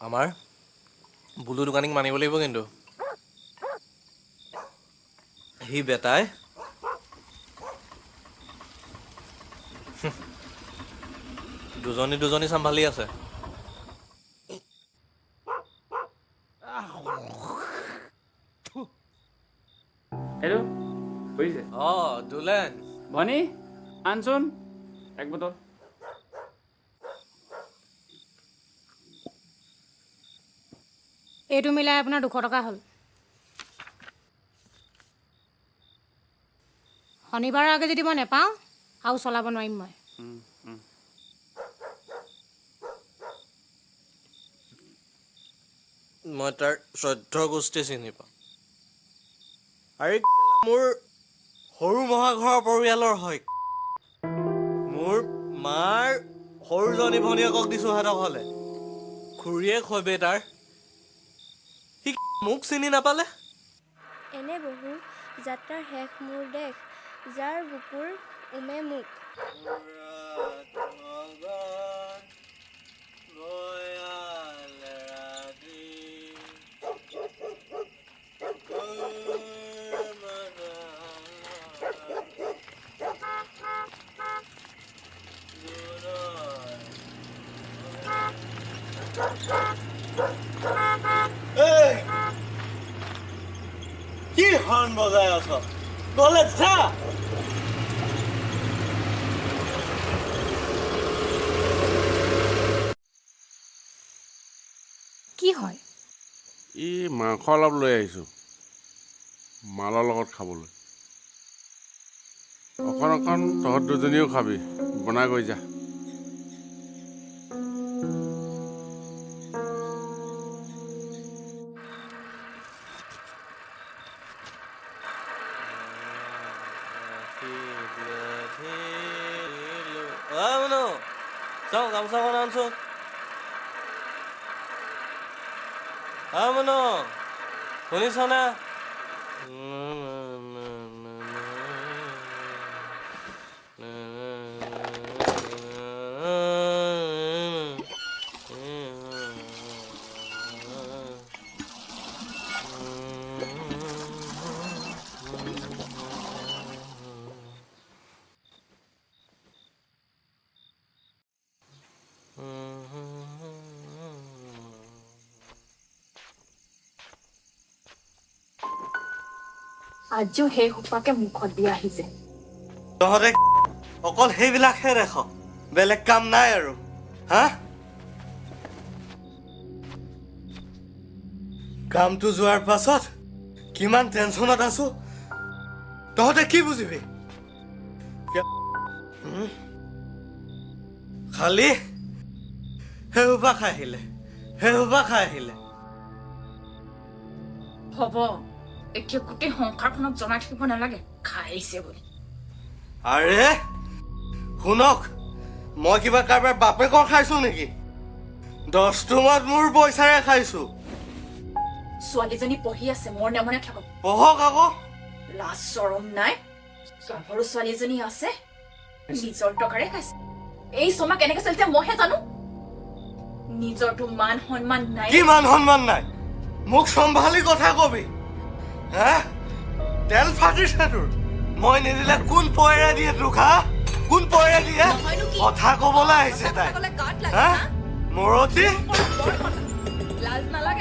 আমাৰ বুলু দোকানীক মানিব লাগিব কিন্তু সি বেটাই দুজনী চম্ভালি আছে হেল্ল' বুজিছে দুলেন ভনী আনচোন এক বটল এইটো মিলাই আপোনাৰ 200 টকা হ'ল শনিবাৰৰ আগে যদি মই নেপাওঁ আৰু চলাব নোৱাৰিম মই মই তাৰ 14 গোষ্ঠী চিনি পাওঁ আৰে মোৰ সৰু মহাঘৰৰ পৰিয়ালৰ হয় মোৰ মাৰ সৰুজনী ভনীয়েকক দিছো হাতক হলে খুৰীয়েক হয় বেটাৰ সি মোক চিনি নাপালে এনে বহু যাত্ৰাৰ শেষ মোৰ দেশ যাৰ বুকুৰ উমে মুখ কি হৰ্ণ বজাই আছ গলে যা কি হয় ই মাংস অলপ লৈ আহিছোঁ মালৰ লগত খাবলৈ অকণ তহঁত দুজনীও খাবি বনাই গৈ যা চাওঁ গামোচাখন আনচোন মনো শুনিছনে আজিও সেই সোপাকে মুখত দি আহিছে তহঁতে অকল সেইবিলাকহে দেখ বেলেগ কাম নাই আৰু হা কামটো যোৱাৰ পাছত কিমান টেনচনত আছো তহঁতে কি বুজিবি খালি সেইসোপা খাই আহিলে হ'ব এতিয়া গোটেই সংসাৰখনক জনাই থাকিব নালাগে খাইছে বুলি আৰে শুনক মই কিবা কাৰোবাৰ বাপেকৰ খাইছো নেকি 10 টকাত মোৰ পইচাৰে খাইছো ছোৱালীজনী পঢ়ি আছে মোৰ নেমনে থাকক পঢ়ক আকৌ লাজ চৰম নাই গাভৰু ছোৱালীজনী আছে নিজৰ টকাৰে খাইছে এই সময় কেনেকে চলিছে মইহে জানো নিজৰটো মান সন্মান নাই কি মান সন্মান নাই মোক সম্ভালি কথা কবি হা তেল ফাটিছে তোৰ মই নিদিলে কোন পয়েৰে দিয়ে তোক হা কোন পয়েৰে দিয়ে কথা কবলৈ আহিছে তাই হা মৰতি লাজ নালাগে